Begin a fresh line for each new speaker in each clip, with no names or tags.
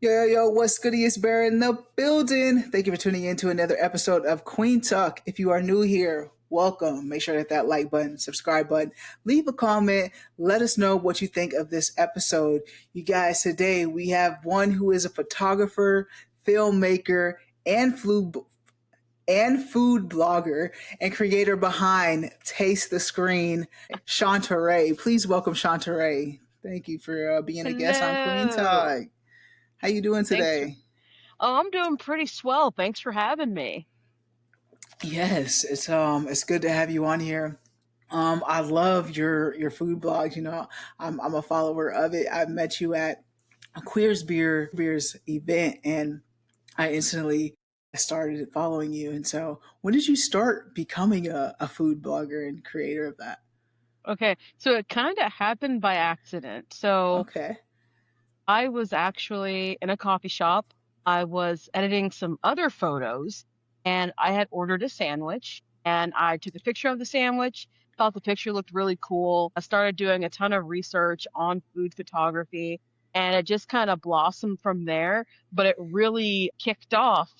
Yo, what's goody? It's Bear in the building. Thank you for tuning in to another episode of Kueen Talk. If you are new here, welcome. Make sure to hit that like button, subscribe button, leave a comment. Let us know what you think of this episode. You guys, today we have one who is a photographer, filmmaker, and food blogger and creator behind Taste the Screen, Shauntoray. Please welcome Shauntoray. Thank you for being a guest on Kueen
Hello.
Talk. How you doing
Thanks for,
today?
I'm doing pretty swell. Thanks for having me.
Yes, it's good to have you on here. I love your food blogs. I'm a follower of it. I met you at a Beers event, and I instantly started following you. And so, when did you start becoming a food blogger and creator of that?
Okay, so it kind of happened by accident. So
Okay,
I was actually in a coffee shop. I was editing some other photos and I had ordered a sandwich and I took a picture of the sandwich, thought the picture looked really cool. I started doing a ton of research on food photography and it just kind of blossomed from there. But it really kicked off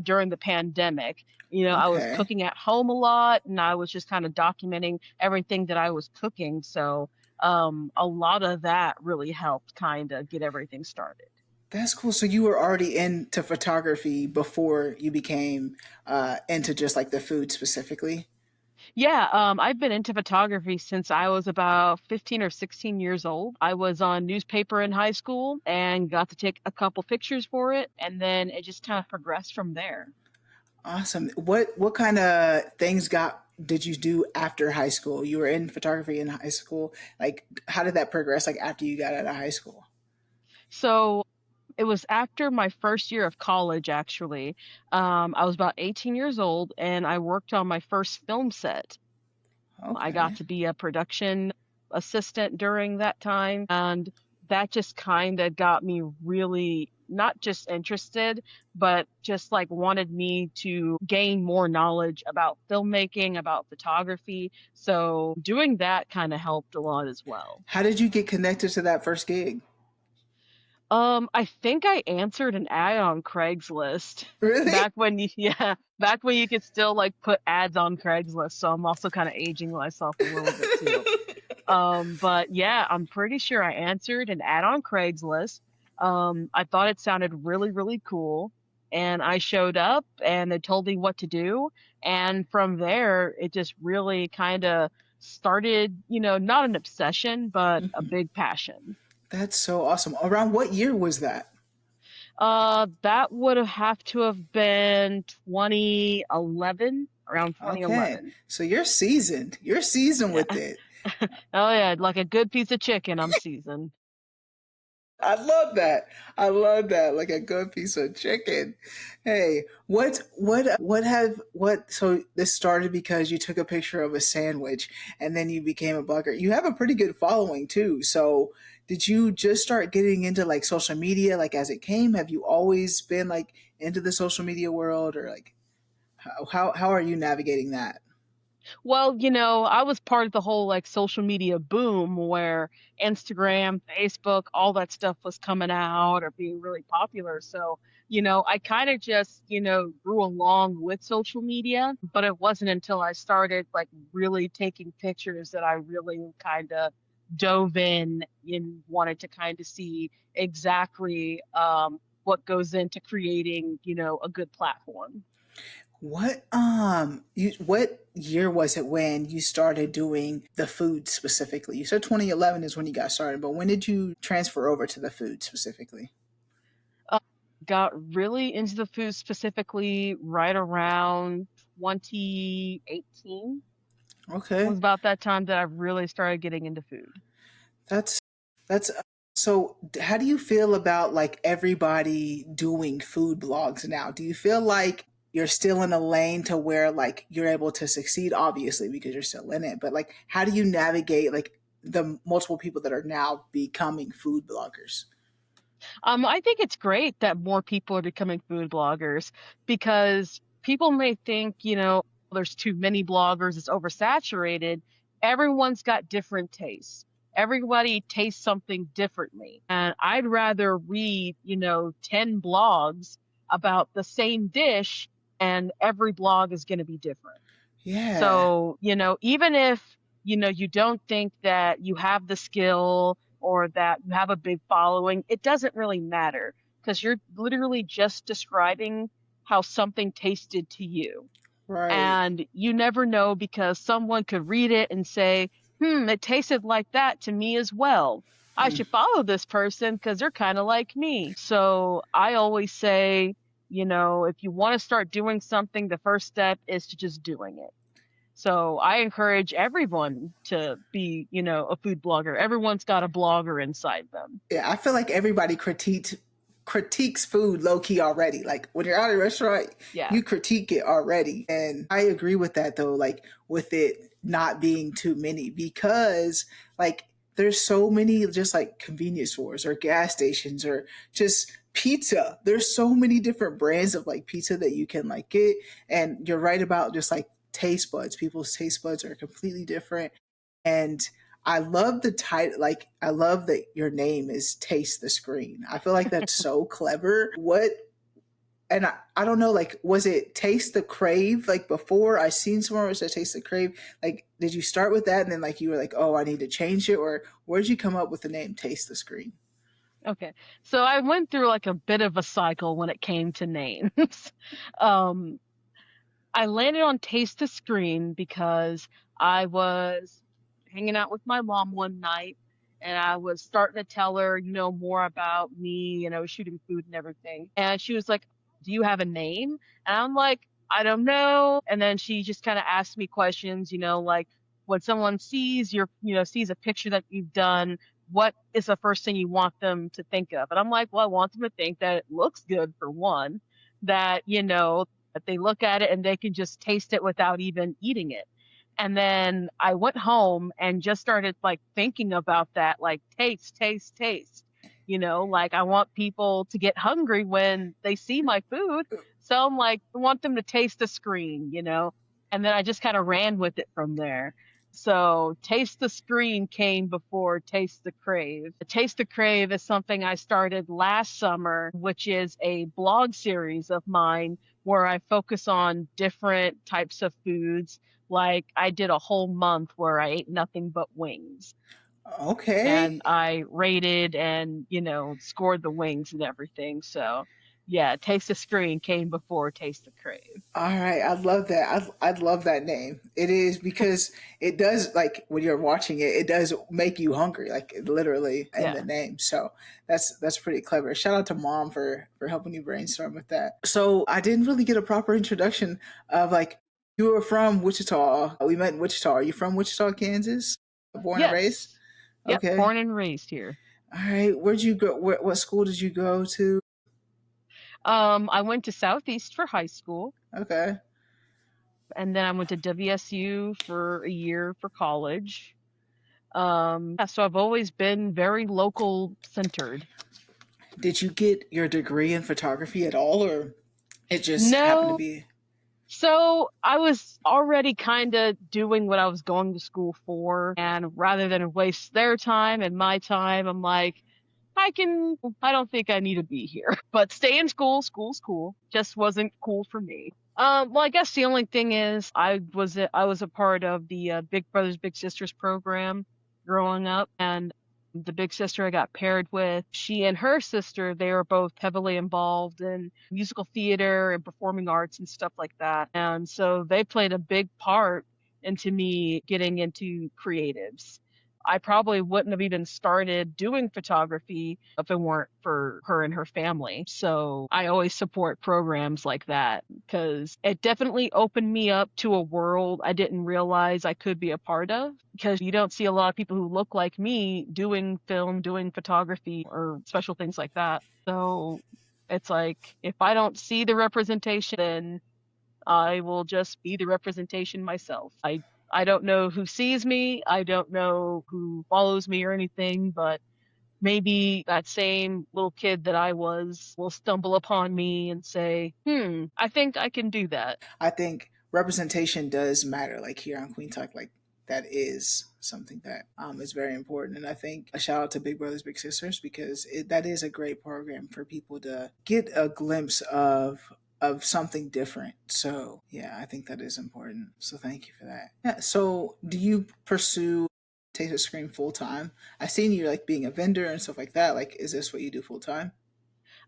during the pandemic. I was
okay.
cooking at home a lot and I was just kind of documenting everything that I was cooking. So a lot of that really helped kind of get everything started.
That's cool. So you were already into photography before you became into just like the food specifically.
Yeah, I've been into photography since I was about 15 or 16 years old. I was on newspaper in high school and got to take a couple pictures for it, and then it just kind of progressed from there.
Awesome. What kind of things got did you do after high school? You were in photography in high school. Like, how did that progress? Like after you got out of high school?
So it was after my first year of college, actually. I was about 18 years old, and I worked on my first film set. I got
Okay,
to be a production assistant during that time, and that just kind of got me really not just interested, but just like wanted me to gain more knowledge about filmmaking, about photography. So doing that kind of helped a lot as well.
how did you get connected to that first gig?
I think I answered an ad on Craigslist
Really?
back when you could still like put ads on Craigslist. So I'm also kind of aging myself a little bit too. But yeah, I'm pretty sure I answered an ad on Craigslist. I thought it sounded really, really cool. And I showed up and they told me what to do. And from there, it just really kind of started, not an obsession, but a big passion.
That's so awesome. Around what year was that?
That would have to have been 2011, around
Okay,
2011.
so you're seasoned. You're seasoned with
Yeah.
it.
Oh yeah, like a good piece of chicken, I'm seasoned.
I love that. I love that. Like a good piece of chicken. Hey, so this started because you took a picture of a sandwich and then you became a blogger. You have a pretty good following too. So did you just start getting into like social media like as it came? Have you always been like into the social media world or like how are you navigating that?
Well, I was part of the whole like social media boom where Instagram, Facebook, all that stuff was coming out or being really popular. So, I kind of just, grew along with social media, but it wasn't until I started like really taking pictures that I really kind of dove in and wanted to kind of see exactly what goes into creating, a good platform.
What year was it when you started doing the food specifically? You said 2011 is when you got started, but when did you transfer over to the food specifically?
uh, got really into the food specifically right around 2018
Okay.
was about that time that I really started getting into food.
That's that's so how do you feel about like everybody doing food blogs now? Do you feel like you're still in a lane to where like you're able to succeed obviously because you're still in it, but like how do you navigate like the multiple people that are now becoming food bloggers?
I think it's great that more people are becoming food bloggers because people may think, there's too many bloggers, it's oversaturated. Everyone's got different tastes. everybody tastes something differently. And I'd rather read, 10 blogs about the same dish, and every blog is going to be different.
Yeah.
So, even if, you don't think that you have the skill or that you have a big following, it doesn't really matter because you're literally just describing how something tasted to you.
Right.
And you never know because someone could read it and say, it tasted like that to me as well. I
Hmm.
should follow this person because they're kind of like me. So I always say, if you want to start doing something, the first step is to just doing it. So I encourage everyone to be, a food blogger. Everyone's got a blogger inside them.
Yeah, I feel like everybody critiques food low key already. Like when you're out at a restaurant,
Yeah.
you critique it already. And I agree with that though, like with it not being too many because like there's so many just like convenience stores or gas stations or just pizza. There's so many different brands of like pizza that you can like get. And you're right about just like taste buds. People's taste buds are completely different. And I love the title. Like, I love that your name is Taste the Screen. I feel like that's so clever. And I don't know, like, was it Taste the Crave? Like, before I seen somewhere where it said Taste the Crave. Like, did you start with that and then, like, you were like, oh, I need to change it? Or where'd you come up with the name Taste the Screen?
Okay. So I went through like a bit of a cycle when it came to names. um, I landed on Taste the Screen because I was hanging out with my mom one night and I was starting to tell her, more about me and I was shooting food and everything. And she was like, "Do you have a name?" And I'm like, "I don't know." And then she just kind of asked me questions, like when someone sees sees a picture that you've done, what is the first thing you want them to think of? And I'm like, well, I want them to think that it looks good for one, that, that they look at it and they can just taste it without even eating it. And then I went home and just started like thinking about that, like taste, taste, taste. Like I want people to get hungry when they see my food. So I'm like, I want them to taste the screen, And then I just kind of ran with it from there. So Taste the Screen came before Taste the Crave. Taste the Crave is something I started last summer, which is a blog series of mine where I focus on different types of foods. Like I did a whole month where I ate nothing but wings and
Okay.
I rated and, scored the wings and everything. So yeah, Taste the Screen came before Taste the Crave.
All right, I love that. I love that name. It is because it does like when you're watching it, it does make you hungry, like literally in the
Yeah.
name. So that's pretty clever. Shout out to mom for helping you brainstorm with that. So I didn't really get a proper introduction of like you were from Wichita. We met in Wichita. Are you from Wichita, Kansas? Born and raised.
Yes. Yep.
Okay.
Born and raised here.
All right. Where'd you go? What school did you go to?
I went to Southeast for high school,
Okay.
and then I went to WSU for a year for college. Yeah, so I've always been very local centered.
Did you get your degree in photography at all, or it just happened to
No,
be?
so I was already kind of doing what I was going to school for, and rather than waste their time and my time, I'm like, I don't think I need to be here. But stay in school, school's cool. Just wasn't cool for me. Well, I guess the only thing is I was a part of the Big Brothers Big Sisters program growing up, and the big sister I got paired with, she and her sister, they were both heavily involved in musical theater and performing arts and stuff like that. And so they played a big part into me getting into creatives. I probably wouldn't have even started doing photography if it weren't for her and her family. So I always support programs like that because it definitely opened me up to a world I didn't realize I could be a part of. Because you don't see a lot of people who look like me doing film, doing photography, or special things like that. So it's like if I don't see the representation, then I will just be the representation myself. I don't know who sees me, I don't know who follows me or anything, but maybe that same little kid that I was will stumble upon me and say, I think I can do that.
I think representation does matter. Like here on Queen Talk, like that is something that is very important. And I think a shout out to Big Brothers Big Sisters, because that is a great program for people to get a glimpse of something different. So yeah, I think that is important. So thank you for that. Yeah. So do you pursue Taste of Scream full time? I've seen you like being a vendor and stuff like that. Like, is this what you do full time?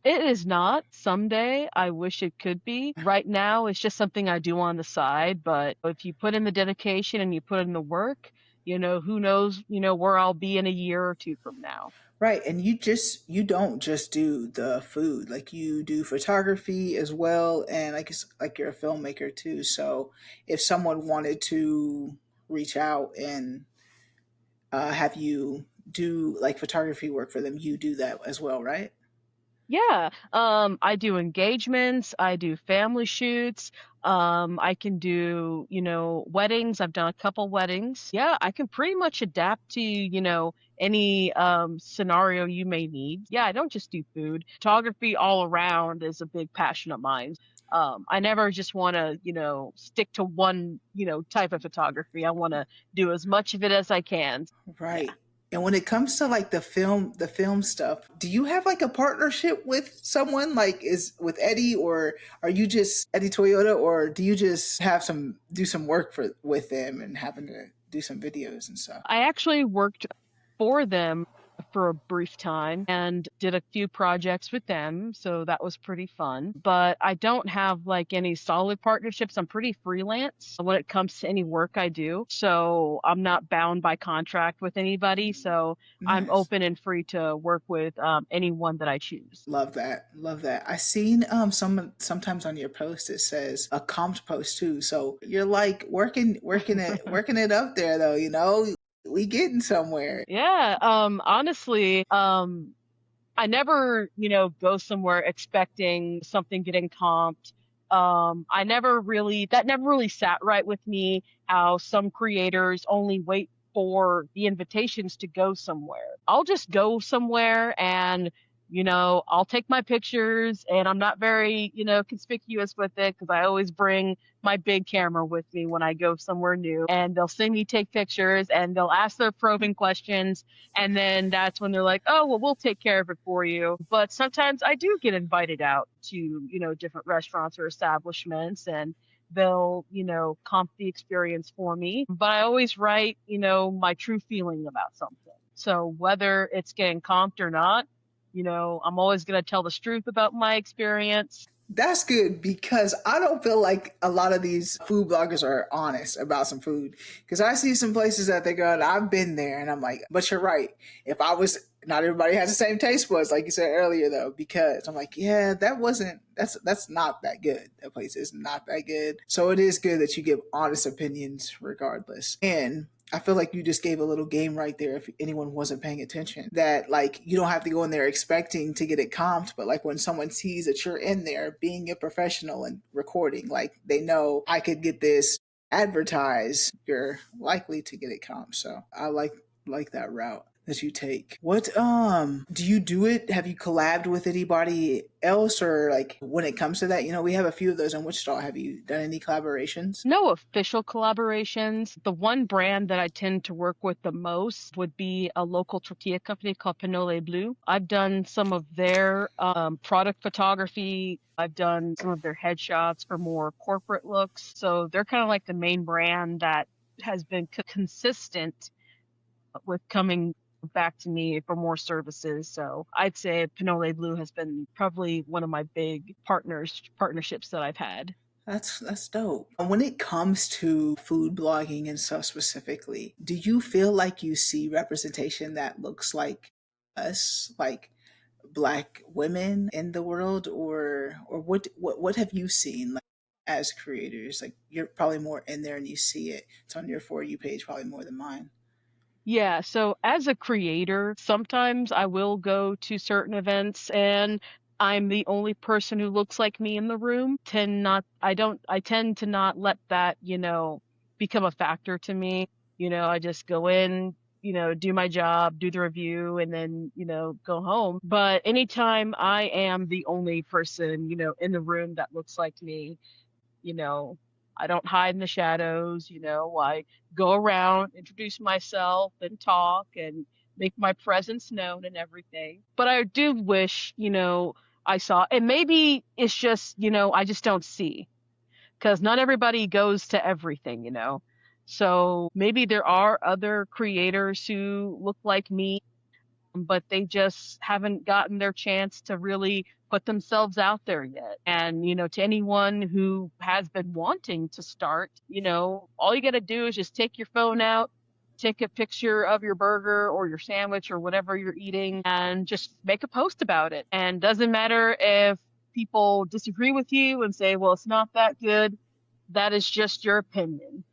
It is not. Someday I wish it could be. Right now, it's just something I do on the side. But if you put in the dedication and you put in the work, who knows, where I'll be in a year or two from now.
Right, and you don't just do the food, like you do photography as well, and like it's like you're a filmmaker too. So if someone wanted to reach out and have you do like photography work for them, you do that as well, right?
Yeah, I do engagements, I do family shoots, I can do, weddings. I've done a couple weddings. Yeah, I can pretty much adapt to, any scenario you may need. Yeah, I don't just do food. Photography all around is a big passion of mine. I never just want to, stick to one, type of photography. I want to do as much of it as I can. Yeah.
Right. And when it comes to like the film stuff, do you have like a partnership with someone, like is with Eddie, or are you just Eddie Toyota, or do you just have some do some work for with them and happen to do some videos and stuff?
I actually worked for them for a brief time and did a few projects with them, so that was pretty fun. But I don't have like any solid partnerships. I'm pretty freelance when it comes to any work I do. So I'm not bound by contract with anybody. So I'm
Nice.
open and free to work with anyone that I choose.
Love that. Love that. I seen sometimes on your post it says a comped post too. So you're like working it up there though, you know? We getting somewhere.
Yeah, honestly, I never, go somewhere expecting something getting comped. That never really sat right with me, how some creators only wait for the invitations to go somewhere. I'll just go somewhere and, I'll take my pictures and I'm not very, conspicuous with it because I always bring my big camera with me when I go somewhere new and they'll see me take pictures and they'll ask their probing questions and then that's when they're like, oh, well, we'll take care of it for you. But sometimes I do get invited out to, different restaurants or establishments and they'll, comp the experience for me. But I always write, my true feeling about something. So whether it's getting comped or not, I'm always going to tell the truth about my experience.
That's good because I don't feel like a lot of these food bloggers are honest about some food. Because I see some places that they go, and I've been there, and I'm like, but you're right. If I was, not everybody has the same taste buds, like you said earlier, though. Because I'm like, yeah, that's not that good. That place is not that good. So it is good that you give honest opinions regardless. And I feel like you just gave a little game right there if anyone wasn't paying attention. That like you don't have to go in there expecting to get it comped, but like when someone sees that you're in there being a professional and recording, like they know I could get this advertised, you're likely to get it comped. So I like that route that you take. What do you do it? Have you collabed with anybody else, or like when it comes to that, we have a few of those in Wichita. Have you done any collaborations?
No official collaborations. The one brand that I tend to work with the most would be a local tortilla company called Pinole Blue. I've done some of their product photography. I've done some of their headshots for more corporate looks. So they're kind of like the main brand that has been consistent with coming back to me for more services. So I'd say Pinole Blue has been probably one of my big partnerships that I've had.
That's dope. When it comes to food blogging and stuff specifically, do you feel like you see representation that looks like us, like black women in the world, or what have you seen like as creators? Like you're probably more in there and you see it. It's on your For You page probably more than mine.
Yeah, so as a creator, sometimes I will go to certain events and I'm the only person who looks like me in the room. I tend to not let that, become a factor to me. I just go in, do my job, do the review, and then, go home. But anytime I am the only person, in the room that looks like me, you know, I don't hide in the shadows, I go around, introduce myself and talk and make my presence known and everything. But I do wish, I saw, and maybe it's just, I just don't see because not everybody goes to everything. So maybe there are other creators who look like me, but they just haven't gotten their chance to really put themselves out there yet. And, to anyone who has been wanting to start, all you got to do is just take your phone out, take a picture of your burger or your sandwich or whatever you're eating, and just make a post about it. And doesn't matter if people disagree with you and say, well, it's not that good. That is just your opinion.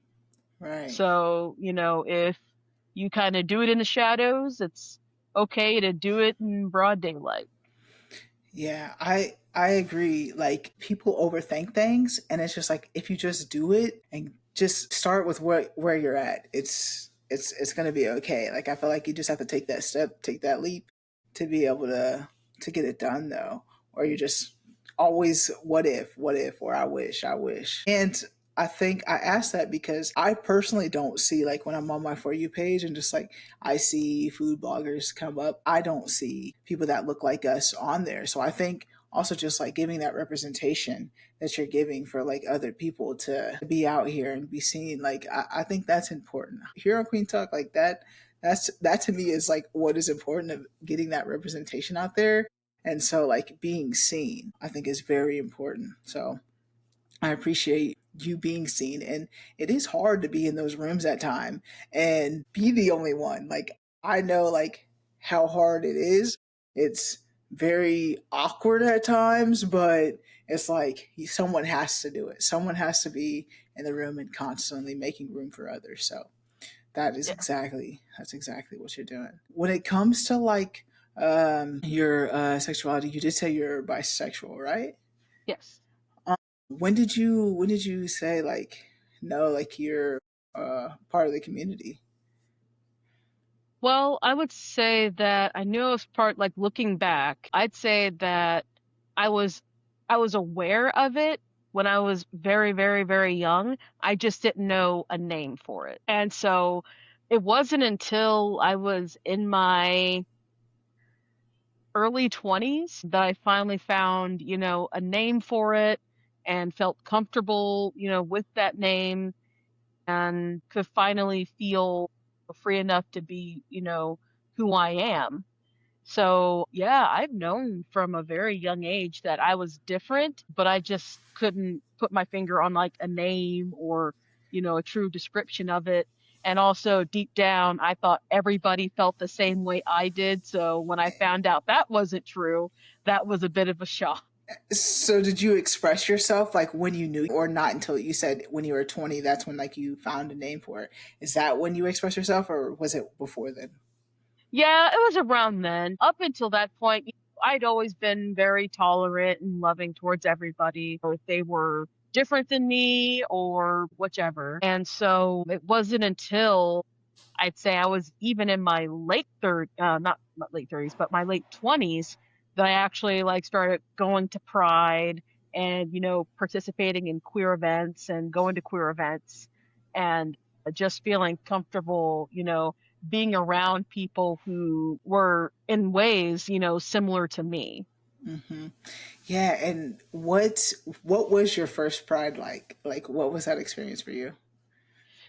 Right.
So, if you kind of do it in the shadows, it's okay to do it in broad daylight.
Yeah, I agree. Like people overthink things, and it's just like if you just do it and just start with where you're at, it's gonna be okay. Like I feel like you just have to take that step, take that leap to be able to get it done though. Or you just always what if, or I wish. And I think I asked that because I personally don't see like when I'm on my For You page and just like I see food bloggers come up, I don't see people that look like us on there. So I think also just like giving that representation that you're giving for like other people to be out here and be seen, like I think that's important. Here on Queen Talk, like that to me is like what is important of getting that representation out there. And so like being seen, I think is very important. So I appreciate you being seen. And it is hard to be in those rooms at time and be the only one. Like I know like how hard it is. It's very awkward at times, but it's like someone has to do it. Someone has to be in the room and constantly making room for others. So
Yeah.
that's exactly what you're doing. When it comes to like your sexuality, you did say you're bisexual, right?
Yes.
When did you say like no, like you're part of the community?
Well, I would say that I knew it was part, like looking back, I'd say that I was I was aware of it when I was very, very, very young. I just didn't know a name for it. And so it wasn't until I was in my early 20s that I finally found, a name for it and felt comfortable, with that name and could finally feel free enough to be, who I am. So, yeah, I've known from a very young age that I was different, but I just couldn't put my finger on like a name or, a true description of it. And also deep down, I thought everybody felt the same way I did. So when I found out that wasn't true, that was a bit of a shock.
So did you express yourself like when you knew, or not until you said when you were 20, that's when like you found a name for it? Is that when you express yourself, or was it before then?
Yeah, it was around then. Up until that point, I'd always been very tolerant and loving towards everybody, or if they were different than me or whichever. And so it wasn't until I'd say I was even in my not late 30s, but my late 20s that I actually like started going to Pride and, participating in queer events and going to queer events and just feeling comfortable, being around people who were in ways, similar to me.
Hmm. Yeah, and what was your first Pride like? Like, what was that experience for you?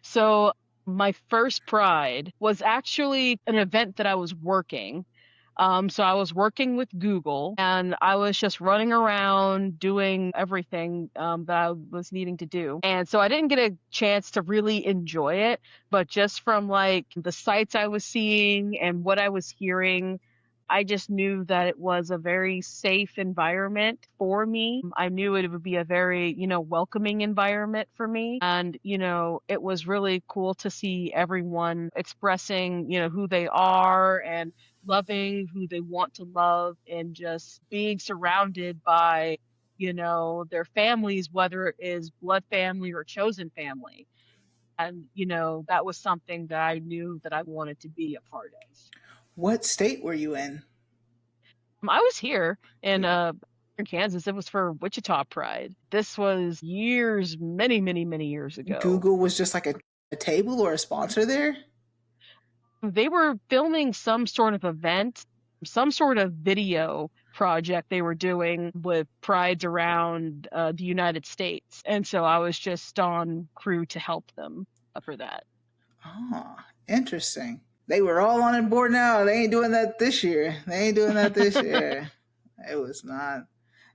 So my first Pride was actually an event that I was working. So I was working with Google and I was just running around doing everything that I was needing to do. And so I didn't get a chance to really enjoy it, but just from like the sights I was seeing and what I was hearing, I just knew that it was a very safe environment for me. I knew it would be a very, welcoming environment for me. And, it was really cool to see everyone expressing, who they are and loving who they want to love and just being surrounded by, their families, whether it is blood family or chosen family. And, that was something that I knew that I wanted to be a part of.
What state were you in?
I was here in
Here.
in Kansas. It was for Wichita Pride. This was years, many, many, many years ago.
Google was just like a table or a sponsor there?
They were filming some sort of event, some sort of video project they were doing with prides around the United States. And so I was just on crew to help them for that.
Oh, interesting. They were all on board now. They ain't doing that this year. They ain't doing that this year. It was not.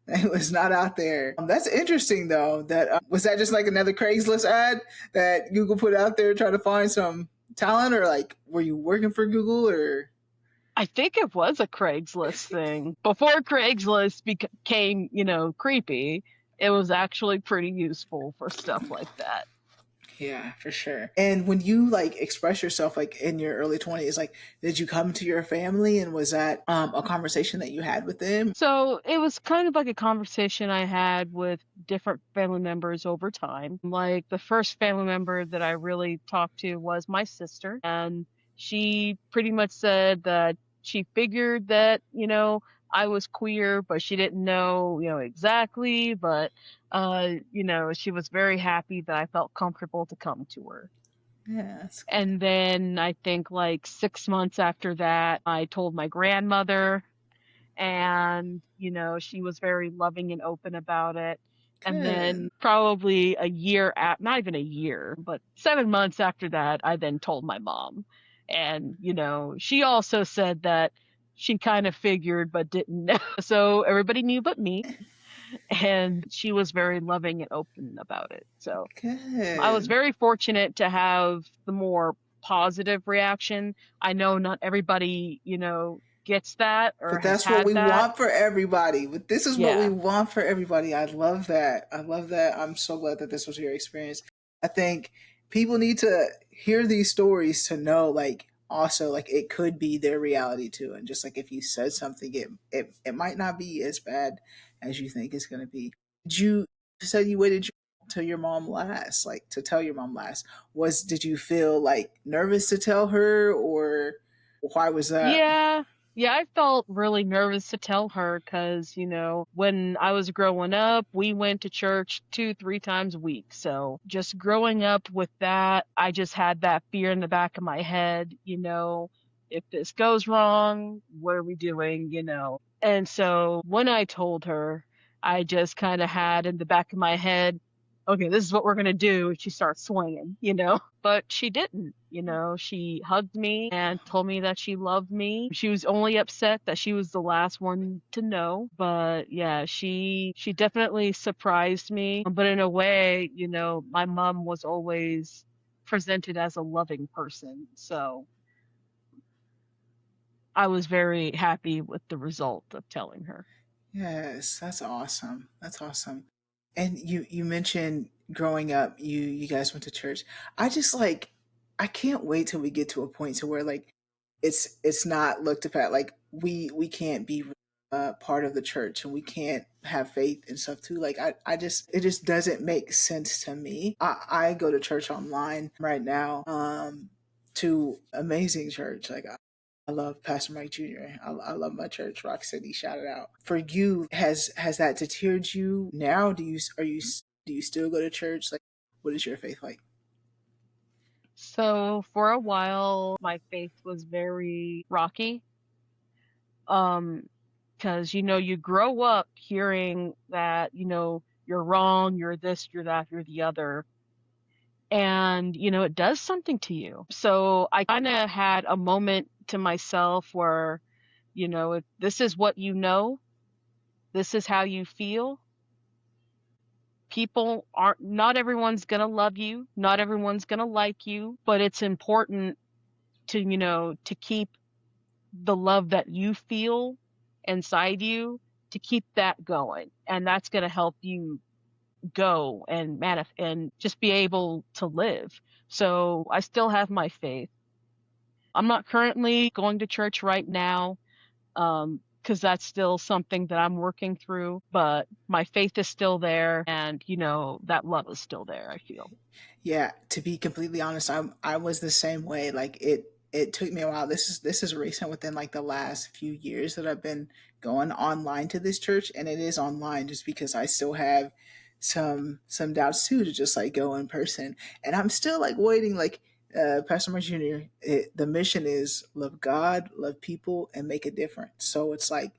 It was not out there. That's interesting, though. That was that just like another Craigslist ad that Google put out there trying to find some talent, or like were you working for Google or?
I think it was a Craigslist thing. Before Craigslist became, creepy, it was actually pretty useful for stuff like that.
Yeah, for sure. And when you like express yourself like in your early 20s, like did you come to your family and was that a conversation that you had with them?
So it was kind of like a conversation I had with different family members over time. Like the first family member that I really talked to was my sister, and she pretty much said that she figured that, I was queer, but she didn't know, exactly, but she was very happy that I felt comfortable to come to her.
Yeah, that's good.
And then I think like 6 months after that, I told my grandmother, and she was very loving and open about it. And
Good.
then probably a year at not even a year, but 7 months after that, I then told my mom. And she also said that she kind of figured but didn't know. So everybody knew but me, and she was very loving and open about it. So I was
Good.
very fortunate to have the more positive reaction. I know not everybody, gets that or
But
has
that's what
had
we
that.
want for everybody. But this is what we
Yeah.
want for everybody. I love that. I love that. I'm so glad that this was your experience. I think people need to hear these stories to know, like, also, like, it could be their reality too. And just like if you said something, it might not be as bad as you think it's going to be. Did you said you waited till your mom last, like, to tell your mom last? Did you feel like nervous to tell her, or why was that?
Yeah. Yeah, I felt really nervous to tell her because, when I was growing up, we went to church 2, 3 times a week. So just growing up with that, I just had that fear in the back of my head, if this goes wrong, what are we doing, And so when I told her, I just kind of had in the back of my head, okay, this is what we're going to do if she starts swinging, But she didn't, She hugged me and told me that she loved me. She was only upset that she was the last one to know, but yeah, she definitely surprised me. But in a way, my mom was always presented as a loving person. So I was very happy with the result of telling her.
Yes, that's awesome. That's awesome. And you mentioned growing up, you guys went to church. I just like I can't wait till we get to a point to where like it's not looked at like we can't be part of the church and we can't have faith and stuff too. Like I just it just doesn't make sense to me. I go to church online right now to amazing church. Like I love Pastor Mike Jr. I love my church, Rock City. Shout it out. For you, has that deterred you now? Do you still go to church? Like, what is your faith like?
So for a while, my faith was very rocky. Um, because you grow up hearing that you're wrong, you're this, you're that, you're the other, and it does something to you. So I kind of had a moment to myself where if this is what this is how you feel. People aren't Not everyone's gonna love you, not everyone's gonna like you, but it's important to to keep the love that you feel inside you, to keep that going, and that's going to help you go and and just be able to live. So I still have my faith. I'm not currently going to church right now, because that's still something that I'm working through, but my faith is still there, and that love is still there, I feel.
Yeah, to be completely honest, I was the same way. Like it took me a while. This is recent, within like the last few years that I've been going online to this church, and it is online just because I still have some doubts too, to just like go in person. And I'm still like waiting, like Pastor Mark Jr., the mission is love God, love people, and make a difference. So it's like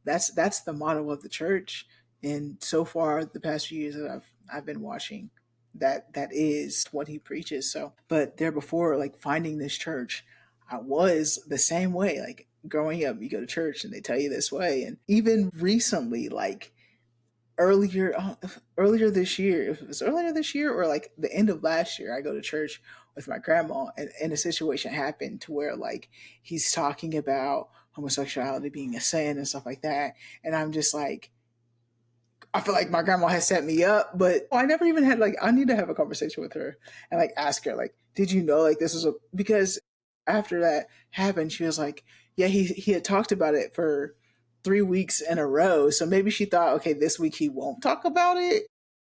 that's the motto of the church. And so far, the past few years that I've been watching, that is what he preaches. So, but there before, like finding this church, I was the same way. Like growing up, you go to church and they tell you this way, and even recently, like earlier earlier this year, if it was earlier this year or like the end of last year, I go to church with my grandma, and a situation happened to where like he's talking about homosexuality being a sin and stuff like that, and I'm just like, I feel like my grandma has set me up, but I never even had like, I need to have a conversation with her and like ask her like, did you know like this was a, because after that happened, she was like, yeah, he had talked about it for 3 weeks in a row, so maybe she thought, okay, this week he won't talk about it,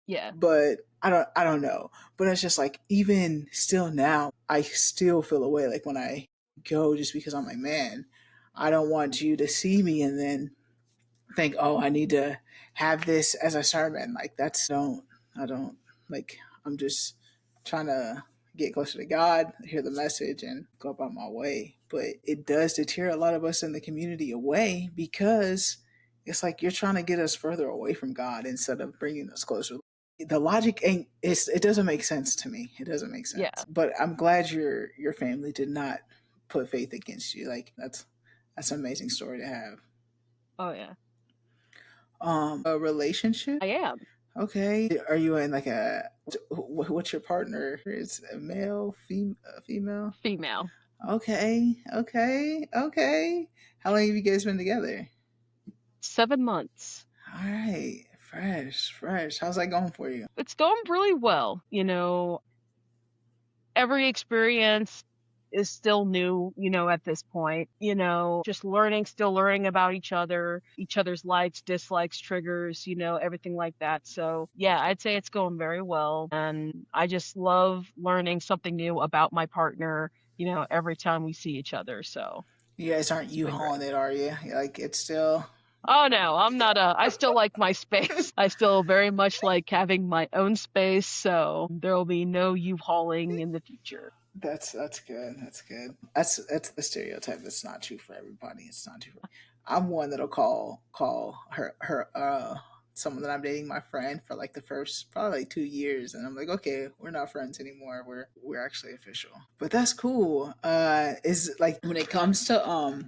Yeah.
but I don't know. But it's just like, even still now, I still feel away like when I go, just because I'm like, man, I don't want you to see me and then think, oh, I need to have this as a sermon. Like that's don't I don't like I'm just trying to get closer to God, hear the message, and go about my way. But it does deter a lot of us in the community away, because it's like you're trying to get us further away from God instead of bringing us closer. The logic ain't, it doesn't make sense to me. It doesn't make
Yeah.
sense. But I'm glad your family did not put faith against you. Like that's an amazing story to have.
Oh yeah.
A relationship.
I am.
Okay, are you in like a, what's your partner? Is a male, female?
Female.
Okay, okay, okay. How long have you guys been together?
7 months.
All right, fresh. How's that going for you?
It's going really well. Every experience is still new, at this point, just learning, still learning about each other's likes, dislikes, triggers, everything like that. So, yeah, I'd say it's going very well. And I just love learning something new about my partner, every time we see each other. So
You guys aren't
it's
you
been great.
hauling it, are you? Like it's still.
Oh no, I'm not I still like my space. I still very much like having my own space. So there'll be no U-hauling in the future.
That's good. That's good. That's the stereotype. That's not true for everybody. It's not true. I'm one that'll call her someone that I'm dating my friend for like the first probably like 2 years, and I'm like, okay, we're not friends anymore. We're actually official. But that's cool. Is like when it comes to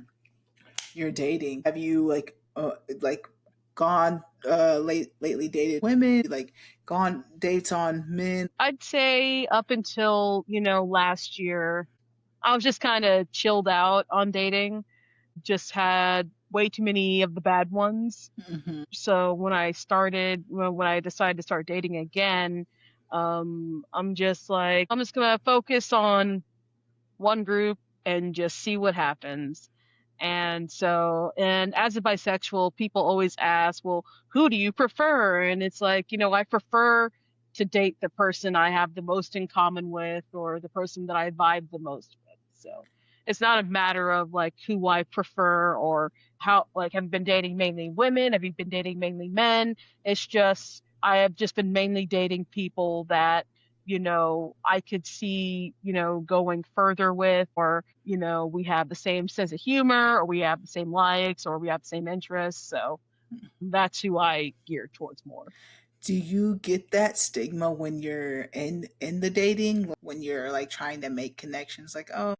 your dating, have you like gone lately dated women, like gone dates on men?
I'd say up until, last year, I was just kind of chilled out on dating, just had way too many of the bad ones.
Hmm.
So when I decided to start dating again, I'm just like, I'm just gonna focus on one group and just see what happens. And as a bisexual, people always ask, well, who do you prefer? And it's like, I prefer to date the person I have the most in common with, or the person that I vibe the most with. So it's not a matter of like who I prefer, or how, like, have you been dating mainly women? Have you been dating mainly men? It's just, I have just been mainly dating people that I could see, going further with, or, we have the same sense of humor, or we have the same likes, or we have the same interests. So that's who I gear towards more.
Do you get that stigma when you're in the dating, when you're like trying to make connections, like, oh,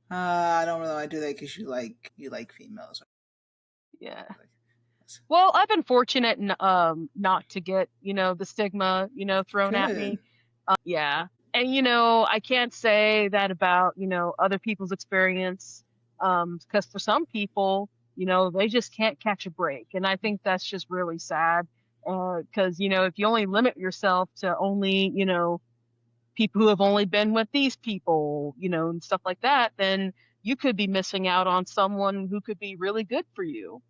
I don't really want to do that because you like females?
Yeah.
Like,
Well, I've been fortunate not to get, the stigma, thrown at
good.
me. Yeah. And, I can't say that about, other people's experience. Because for some people, they just can't catch a break. And I think that's just really sad. Because, if you only limit yourself to only, people who have only been with these people, and stuff like that, then you could be missing out on someone who could be really good for you.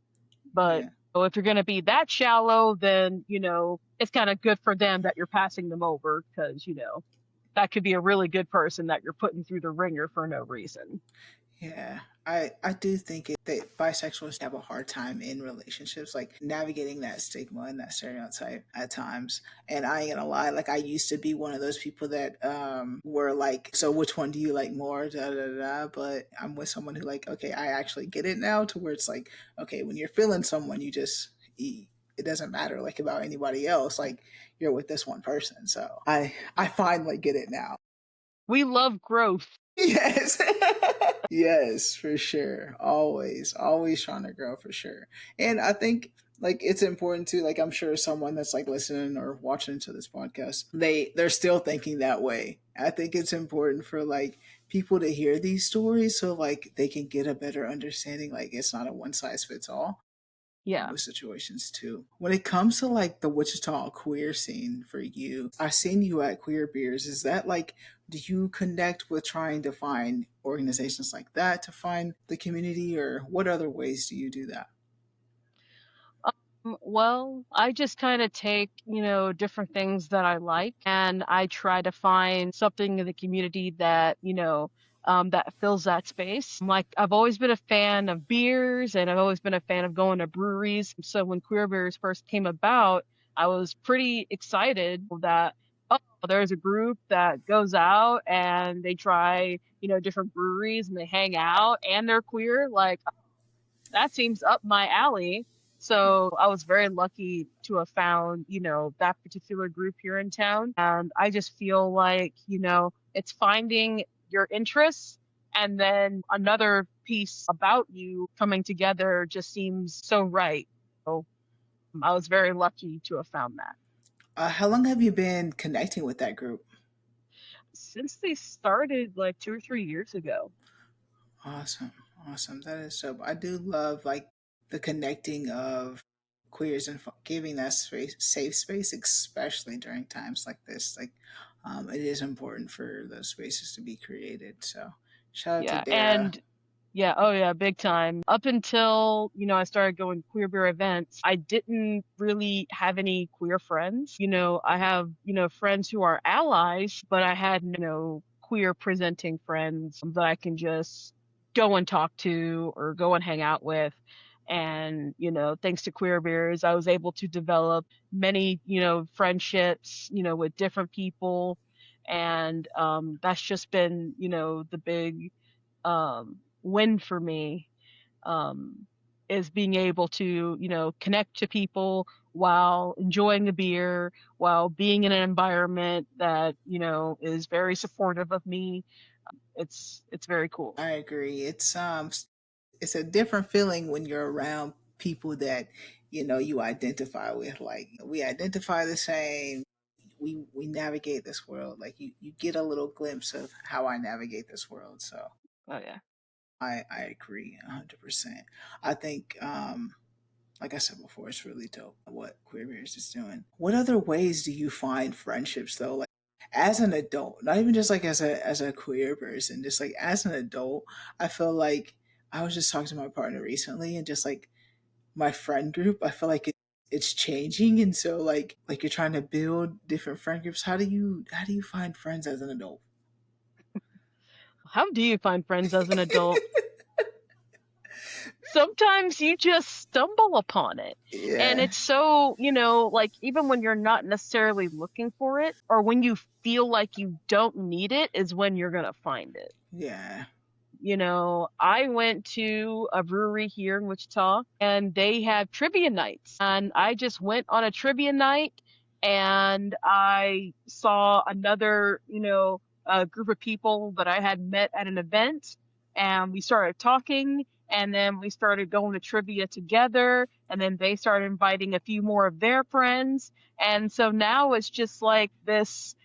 But
Yeah.
if you're going to be that shallow, then, it's kind of good for them that you're passing them over because, that could be a really good person that you're putting through the ringer for no reason.
Yeah, I do think that bisexuals have a hard time in relationships, like navigating that stigma and that stereotype at times. And I ain't gonna lie, like I used to be one of those people that were like, so which one do you like more? Da da da. But I'm with someone who like, okay, I actually get it now to where it's like, okay, when you're feeling someone, it doesn't matter like about anybody else. Like you're with this one person. So I finally get it now.
We love growth.
Yes. Yes, for sure. Always trying to grow for sure. And I think like it's important to like I'm sure someone that's like listening or watching to this podcast, they're still thinking that way. I think it's important for like people to hear these stories so like they can get a better understanding like it's not a one size fits all
Yeah.
with situations too. When it comes to like the Wichita queer scene for you, I seen you at Queer Beers. Is that like, do you connect with trying to find organizations like that to find the community, or what other ways do you do that?
Well, I just kind of take, different things that I like and I try to find something in the community that, that fills that space. Like, I've always been a fan of beers and I've always been a fan of going to breweries. So when Queer Beers first came about, I was pretty excited that, oh, there's a group that goes out and they try, different breweries and they hang out and they're queer. Like, that seems up my alley. So I was very lucky to have found, that particular group here in town. And I just feel like, it's finding your interests and then another piece about you coming together just seems so right. So I was very lucky to have found that.
How long have you been connecting with that group?
Since they started like 2 or 3 years ago.
Awesome. Awesome. That is so. I do love like the connecting of queers and giving that space, safe space, especially during times like this. Like, it is important for those spaces to be created. So, shout out to
Yeah.
Dara.
And yeah, oh yeah, big time. Up until, I started going to queer beer events, I didn't really have any queer friends. I have, friends who are allies, but I had no queer presenting friends that I can just go and talk to or go and hang out with. And, thanks to queer beers, I was able to develop many, friendships, with different people. And that's just been, the big win for me, um, is being able to, connect to people while enjoying a beer, while being in an environment that, is very supportive of me. It's very cool.
I agree. It's a different feeling when you're around people that you identify with. Like we identify the same. We navigate this world. Like you get a little glimpse of how I navigate this world. So
Oh yeah.
I agree 100%. I think, like I said before, it's really dope what Queer Bears is doing. What other ways do you find friendships though? Like as an adult, not even just like as a queer person, just like as an adult, I feel like I was just talking to my partner recently, and just like my friend group, I feel like it's changing, and so like you're trying to build different friend groups. How do you find friends as an adult?
How do you find friends as an adult? Sometimes you just stumble upon it. And
Yeah,
it's so, like even when you're not necessarily looking for it or when you feel like you don't need it is when you're going to find it.
yeah,
I went to a brewery here in Wichita and they have trivia nights. And I just went on a trivia night and I saw another, group of people that I had met at an event and we started talking and then we started going to trivia together and then they started inviting a few more of their friends. And so now it's just like this,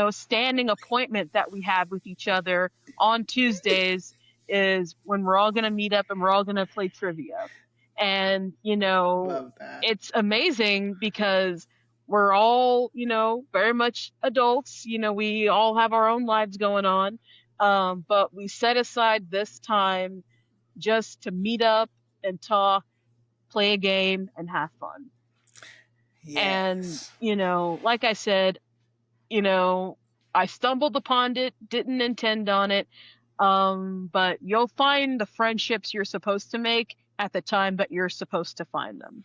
standing appointment that we have with each other on Tuesdays is when we're all going to meet up and we're all going to play trivia. And,
love that.
it's amazing because we're all, very much adults. We all have our own lives going on. But we set aside this time just to meet up and talk, play a game, and have fun. And,
Yes.
like I said, you know, I stumbled upon it, didn't intend on it. But you'll find the friendships you're supposed to make at the time that you're supposed to find them.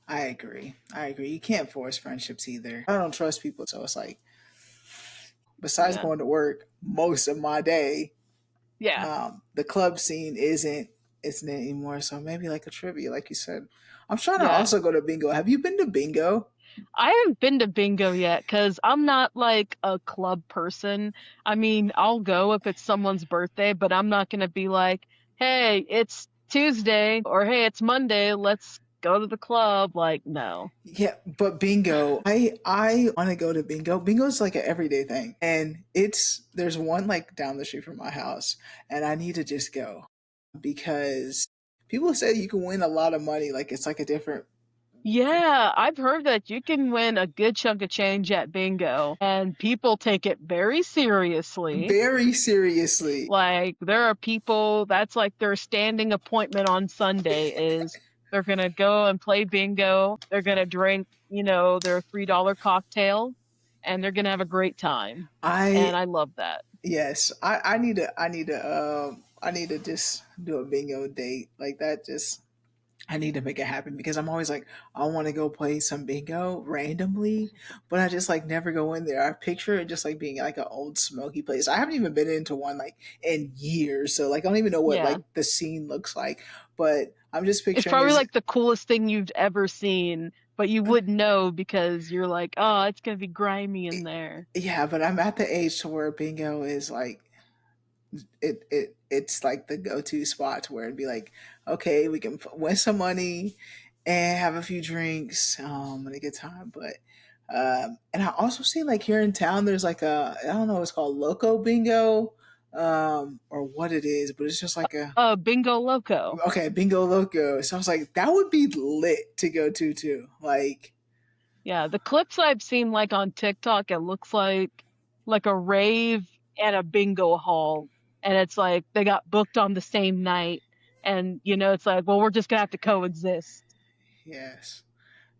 I agree. I agree. You can't force friendships either. I don't trust people, so it's like besides
Yeah.
going to work most of my day,
Yeah.
the club scene isn't it anymore. So maybe like a trivia, like you said. I'm trying to
Yeah.
also go to bingo. Have you been to bingo?
I haven't been to bingo yet because I'm not like a club person. I mean, I'll go if it's someone's birthday, but I'm not going to be like, hey, it's Tuesday or hey, it's Monday. Let's go to the club. Like, no.
Yeah, but bingo, I want to go to bingo. Bingo is like an everyday thing, and it's there's one like down the street from my house, and I need to just go because people say you can win a lot of money. Like it's like a different,
Yeah, I've heard that you can win a good chunk of change at bingo, and people take it very seriously.
very seriously.
Like there are people that's like their standing appointment on Sunday is they're gonna go and play bingo. They're gonna drink, their $3 cocktail, and they're gonna have a great time. And
I
I love that.
yes, I need to just do a bingo date like that. Just I need to make it happen because I'm always like, I want to go play some bingo randomly, but I just like never go in there. I picture it just like being like an old smoky place. I haven't even been into one like in years, so like I don't even know what
Yeah.
like the scene looks like. But I'm just
It's
picturing
probably
is
like the coolest thing you've ever seen, but you wouldn't know because you're like, oh, it's gonna be grimy in there.
yeah. But I'm at the age to where bingo is like it's like the go to spot to where it'd be like, okay, we can win some money and have a few drinks, and a good time. But and I also see like here in town, there's like I don't know, it's called Loco Bingo, or what it is, but it's just like a
Bingo Loco.
okay Bingo Loco. So I was like, that would be lit to go to too. Like,
Yeah, the clips I've seen like on TikTok, it looks like a rave and a bingo hall. And it's like they got booked on the same night. And it's like, well, we're just gonna have to coexist.
yes,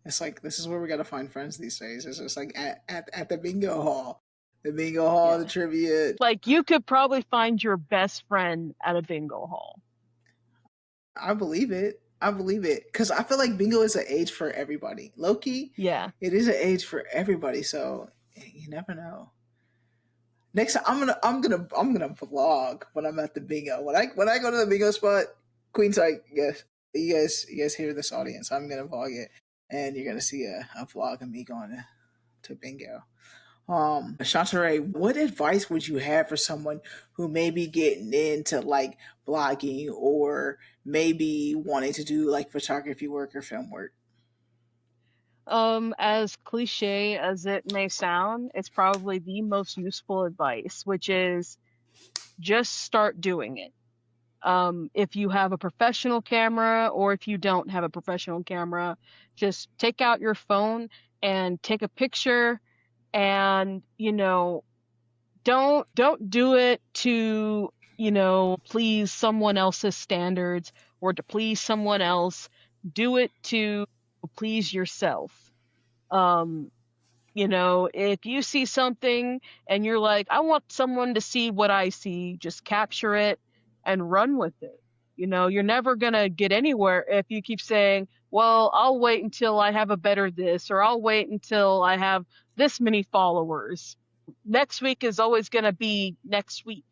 it's like this is where we got to find friends these days. It's just like at the bingo hall, the
Yeah.
trivia.
Like you could probably find your best friend at a bingo hall.
I believe it. I believe it because I feel like bingo is an age for everybody. Loki,
Yeah.
it is an age for everybody. So you never know. Next time I'm gonna vlog when I'm at the bingo. When I go to the bingo spot, Queen's like, yes, you guys hear this audience. I'm gonna vlog it, and you're gonna see a vlog of me going to bingo. Shauntoray, what advice would you have for someone who may be getting into like blogging or maybe wanting to do like photography work or film work?
As cliche as it may sound, it's probably the most useful advice, which is just start doing it. If you have a professional camera or if you don't have a professional camera, just take out your phone and take a picture and, don't do it to, please someone else's standards or to please someone else. Do it to please yourself. Um, if you see something and you're like, I want someone to see what I see, just capture it and run with it. You're never going to get anywhere if you keep saying, well, I'll wait until I have a better this, or I'll wait until I have this many followers. Next week is always going to be next week.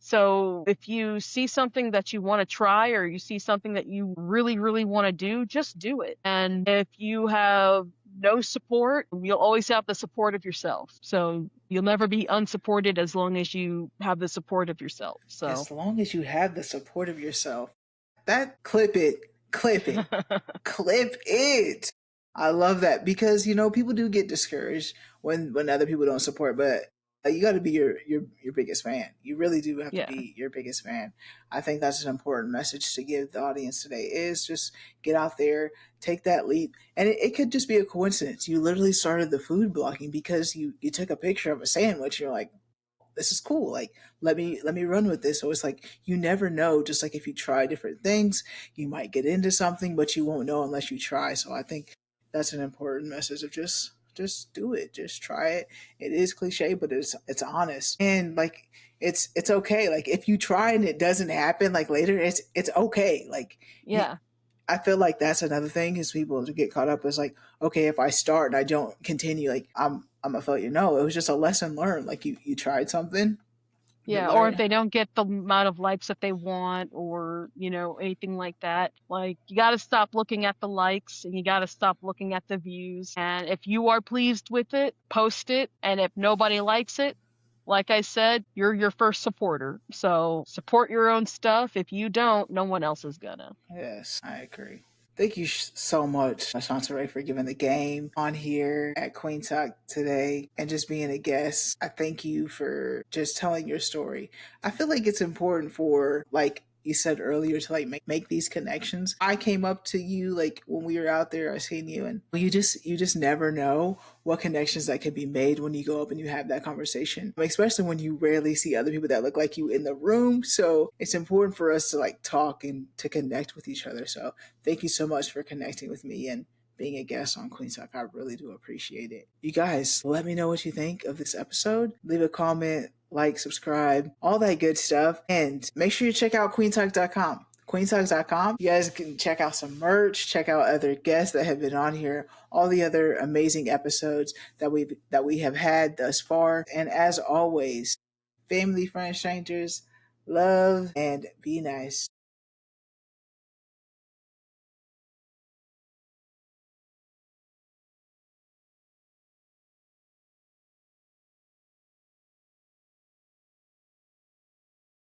So if you see something that you want to try or you see something that you really, really want to do, just do it. And if you have no support, you'll always have the support of yourself. So you'll never be unsupported as long as you have the support of yourself. So
As long as you have the support of yourself, that clip it, clip it. I love that because people do get discouraged when other people don't support, but you got to be your biggest fan. You really do have to
yeah.
be your biggest fan. I think that's an important message to give the audience today. Is just get out there, take that leap, and it could just be a coincidence. You literally started the food blogging because you took a picture of a sandwich. You're like, this is cool. Like, let me run with this. So it's like you never know. Just like if you try different things, you might get into something, but you won't know unless you try. So I think that's an important message of just just do it. Just try it. It is cliche, but it's honest. And like it's okay. Like if you try and it doesn't happen like later, it's okay. Like you
Yeah.
I feel like that's another thing is people to get caught up is like, okay, if I start and I don't continue, like I'm a failure. No, it was just a lesson learned. Like you tried something, you
Yeah, or if
learn.
they don't get the amount of likes that they want or, anything like that, like you got to stop looking at the likes and you got to stop looking at the views. And if you are pleased with it, post it. And if nobody likes it, like I said, you're your first supporter. So support your own stuff. If you don't, no one else is gonna.
Yes, I agree. Thank you so much, Shauntoray, for giving the game on here at Queen Talk today and just being a guest. I thank you for just telling your story. I feel like it's important for, like you said earlier, to like make these connections. I came up to you like when we were out there, I seen you, and you just never know what connections that could be made when you go up and you have that conversation, especially when you rarely see other people that look like you in the room. So it's important for us to like talk and to connect with each other. So thank you so much for connecting with me and being a guest on Queen Talk. I really do appreciate it. You guys, let me know what you think of this episode. Leave a comment, like, subscribe, all that good stuff. And make sure you check out queentalk.com. Queentalks.com. You guys can check out some merch, check out other guests that have been on here, all the other amazing episodes that we have had thus far. And as always, family, friends, strangers, love and be nice.